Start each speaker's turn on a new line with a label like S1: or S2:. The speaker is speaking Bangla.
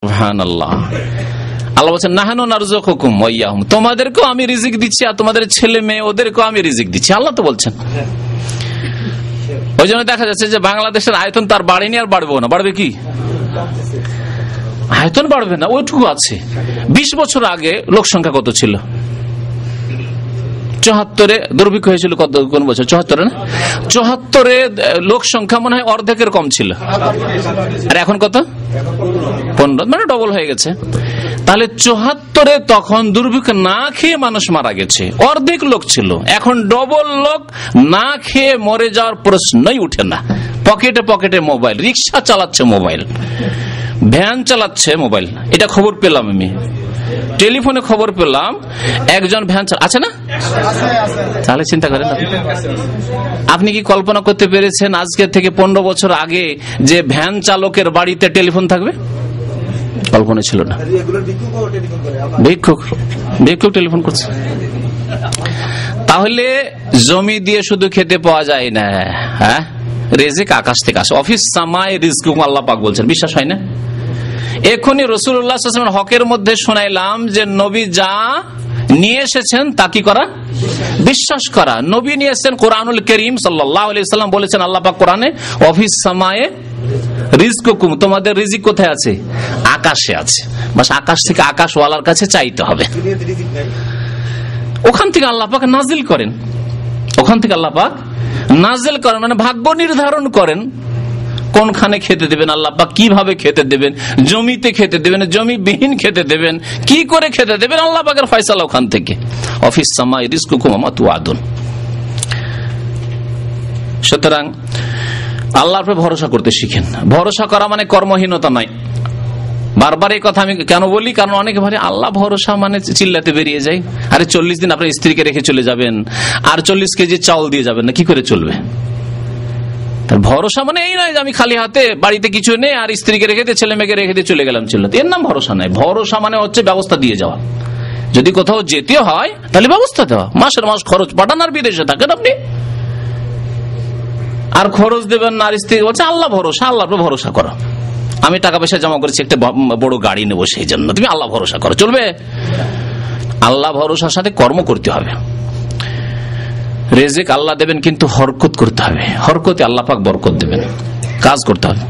S1: সুবহানাল্লাহ। আল্লাহ বলছেন নাহানু নারযুকুকুম ওয়া ইয়াহুম, তোমাদেরকেও আমি রিজিক দিচ্ছি আর তোমাদের ছেলে মেয়ে ওদেরকেও আমি রিজিক দিচ্ছি, আল্লাহ তো বলছেন। ওই জন্য দেখা যাচ্ছে যে বাংলাদেশের আয়তন তার বাড়েনি আর বাড়বেও না। বাড়বে কি? আয়তন বাড়বে না, ওইটুকু আছে। 20 বছর আগে লোক সংখ্যা কত ছিল? 74-এ দুর্ভিক্ষ হয়েছিল কোন বছর? 74-এ না? 74-এ লোক সংখ্যা মনে হয় অর্ধেকের কম ছিল, আর এখন কত? 15, মানে ডবল হয়ে গেছে। তাহলে 74-এ তখন দুর্ভিক্ষ না খেয়ে মানুষ মারা গেছে, অর্ধেক লোক ছিল, এখন ডবল লোক না খেয়ে মরে যাওয়ার প্রশ্নই উঠে না। পকেটে পকেটে মোবাইল, রিক্সা চালাচ্ছে মোবাইল, ভ্যান চালাচ্ছে মোবাইল। এটা খবর পেলাম আমি, টেলিফোনে খবর পেলাম একজন ভ্যান আছে না? তাহলে চিন্তা করেন আপনি কি কল্পনা করতে পেরেছেন আজকে থেকে 15 বছর আগে যে ভ্যান চালকের বাড়িতে টেলিফোন থাকবে? কল্পনা ছিল না। ভিক্ষুক টেলিফোন করছে। তাহলে জমি দিয়ে শুধু খেতে পাওয়া যায় না, হ্যাঁ, রিজিক আকাশ থেকে আসে। অফিস সামায়ে রিজকুকুম, আল্লাহ পাক বলছেন। বিশ্বাস হয় না? এখনই রাসূলুল্লাহ সাল্লাল্লাহু আলাইহি ওয়াসাল্লাম হকের মধ্যে শোনাইলাম যে নবী যা নিয়ে এসেছেন তা কি করা? বিশ্বাস করা। নবী নিয়ে এসেছেন কোরআনুল কারীম, সাল্লাল্লাহু আলাইহি ওয়াসাল্লাম বলেছেন আল্লাহ পাক কোরআনে, অফিস সামায়ে রিজকুকুম, তোমাদের রিজিক কোথায় আছে? আকাশে আছে। বাস আকাশ থেকে আকাশওয়ালার কাছে চাইতে হবে। ওখান থেকে আল্লাহ পাক নাজিল করেন, ওখান থেকে আল্লাহ পাক নাজিল করেন, মানে ভাগ্য নির্ধারণ করেন কোনখানে খেতে দেবেন আল্লাহ পাক, কিভাবে খেতে দেবেন, জমিতে খেতে দেবেন, জমিবিহীন খেতে দেবেন, কি করে খেতে দেবেন, আল্লাহ পাকের ফয়সালা ওখান থেকে। অফিস সামাই রিজকুকুম ওয়া মা তুআদুন। সুতরাং আল্লাহর উপর ভরসা করতে শিখেন। ভরসা করা মানে কর্মহীনতা নয়। বারবার এই কথা আমি কেন বলি, কারণ অনেকে ভাবে আল্লাহ ভরসা মানে চিল্লাতে বেরিয়ে যায়। আরে 40 দিন আপনার স্ত্রীকে রেখে চলে যাবেন আর 40 কেজি চাউল দিয়ে যাবেন না, কি করে চলবে? ভরসা মানে এই নয় যে আমি খালি হাতে বাড়িতে কিছু নেই আর স্ত্রীকে রেখে দিয়ে ছেলে মেয়েকে রেখে দিয়ে চলে গেলাম, চিল্লাতে। এর নাম ভরসা নয়। ভরসা মানে হচ্ছে ব্যবস্থা দিয়ে যাওয়া। যদি কোথাও যেতে হয় তাহলে ব্যবস্থা দেওয়া, মাসের মাস খরচ পাঠান, আর বিদেশে থাকেন আপনি আর খরচ দেবেন না। আর স্ত্রী বলছে আল্লাহ ভরসা, আল্লাহর উপর ভরসা করো। আমি টাকা পয়সা জমা করেছি, একটা বড় গাড়ি নেবো, সেই জন্য তুমি আল্লাহ ভরসা করো, চলবে? আল্লাহ ভরসার সাথে কর্ম করতে হবে। রিজিক আল্লাহ দেবেন, কিন্তু হরকত করতে হবে। হরকতে আল্লাহ পাক বরকত দেবেন, কাজ করতে হবে।